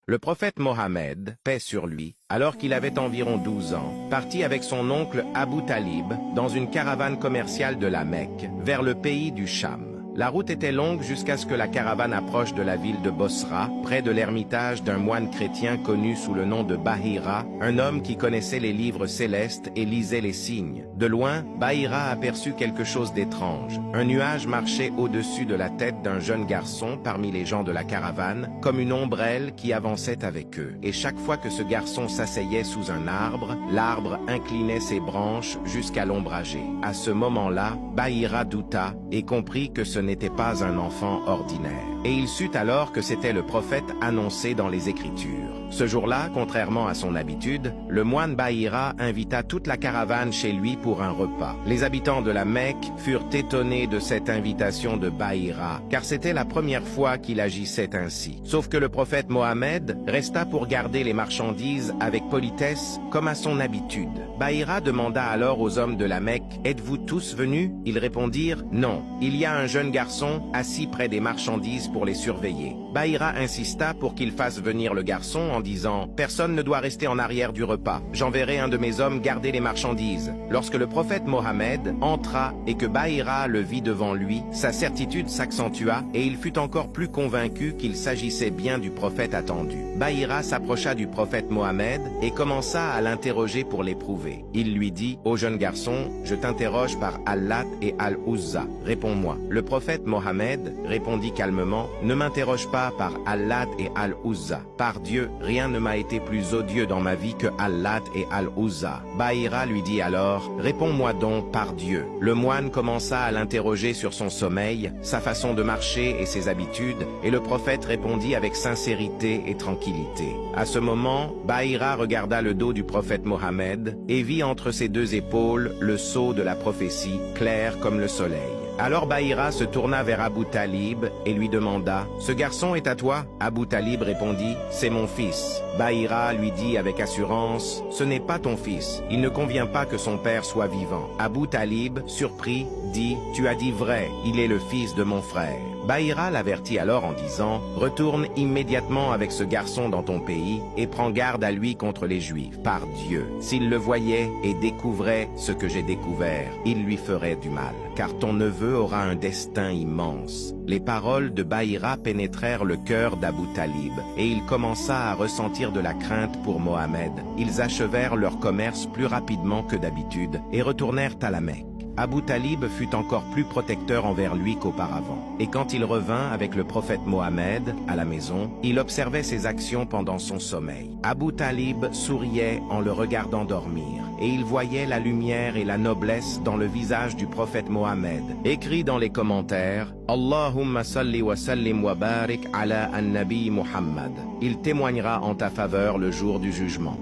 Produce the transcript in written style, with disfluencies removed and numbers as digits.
Le prophète Mohammed, paix sur lui, alors qu'il avait environ 12 ans, partit avec son oncle Abu Talib dans une caravane commerciale de la Mecque vers le pays du Cham. La route était longue jusqu'à ce que la caravane approche de la ville de Bosra, près de l'ermitage d'un moine chrétien connu sous le nom de Bahira, un homme qui connaissait les livres célestes et lisait les signes. De loin, Bahira aperçut quelque chose d'étrange. Un nuage marchait au-dessus de la tête d'un jeune garçon parmi les gens de la caravane, comme une ombrelle qui avançait avec eux. Et chaque fois que ce garçon s'asseyait sous un arbre, l'arbre inclinait ses branches jusqu'à l'ombrager. À ce moment-là, Bahira douta et comprit que ce n'était pas un enfant ordinaire. Et il sut alors que c'était le prophète annoncé dans les Écritures. Ce jour-là, contrairement à son habitude, le moine Bahira invita toute la caravane chez lui pour un repas. Les habitants de la Mecque furent étonnés de cette invitation de Bahira, car c'était la première fois qu'il agissait ainsi. Sauf que le prophète Mohammed resta pour garder les marchandises avec politesse, comme à son habitude. Bahira demanda alors aux hommes de la Mecque, « Êtes-vous tous venus ?» Ils répondirent, « Non, il y a un jeune garçon assis près des marchandises pour les surveiller. » Bahira insista pour qu'il fasse venir le garçon en disant « Personne ne doit rester en arrière du repas. J'enverrai un de mes hommes garder les marchandises. » Lorsque le prophète Mohammed entra et que Bahira le vit devant lui, sa certitude s'accentua et il fut encore plus convaincu qu'il s'agissait bien du prophète attendu. Bahira s'approcha du prophète Mohammed et commença à l'interroger pour l'éprouver. Il lui dit « Ô jeune garçon, je t'interroge par Allat et Al-Uzza. Réponds-moi. » Le prophète Mohammed répondit calmement « Ne m'interroge pas par Allat et Al-Uzza. Par Dieu, rien ne m'a été plus odieux dans ma vie que Allat et Al-Uzza. » Bahira lui dit alors « Réponds-moi donc par Dieu. » Le moine commença à l'interroger sur son sommeil, sa façon de marcher et ses habitudes, et le prophète répondit avec sincérité et tranquillité. À ce moment, Bahira regarda le dos du prophète Mohammed et vit entre ses deux épaules le sceau de la prophétie, clair comme le soleil. Alors Bahira se tourna vers Abu Talib et lui demanda « Ce garçon est à toi ?» Abu Talib répondit « C'est mon fils. » Bahira lui dit avec assurance « Ce n'est pas ton fils. Il ne convient pas que son père soit vivant. » Abu Talib, surpris, dit « Tu as dit vrai, il est le fils de mon frère. » Bahira l'avertit alors en disant « Retourne immédiatement avec ce garçon dans ton pays et prends garde à lui contre les Juifs. Par Dieu, s'il le voyait et découvrait ce que j'ai découvert, il lui ferait du mal, car ton neveu aura un destin immense. » Les paroles de Bahira pénétrèrent le cœur d'Abu Talib et il commença à ressentir de la crainte pour Mohammed. Ils achevèrent leur commerce plus rapidement que d'habitude et retournèrent à la Mecque. Abu Talib fut encore plus protecteur envers lui qu'auparavant. Et quand il revint avec le prophète Mohammed à la maison, il observait ses actions pendant son sommeil. Abu Talib souriait en le regardant dormir, et il voyait la lumière et la noblesse dans le visage du prophète Mohammed. Écrit dans les commentaires, « Allahumma salli wa sallim wa barik ala an-nabi Muhammad » Il témoignera en ta faveur le jour du jugement.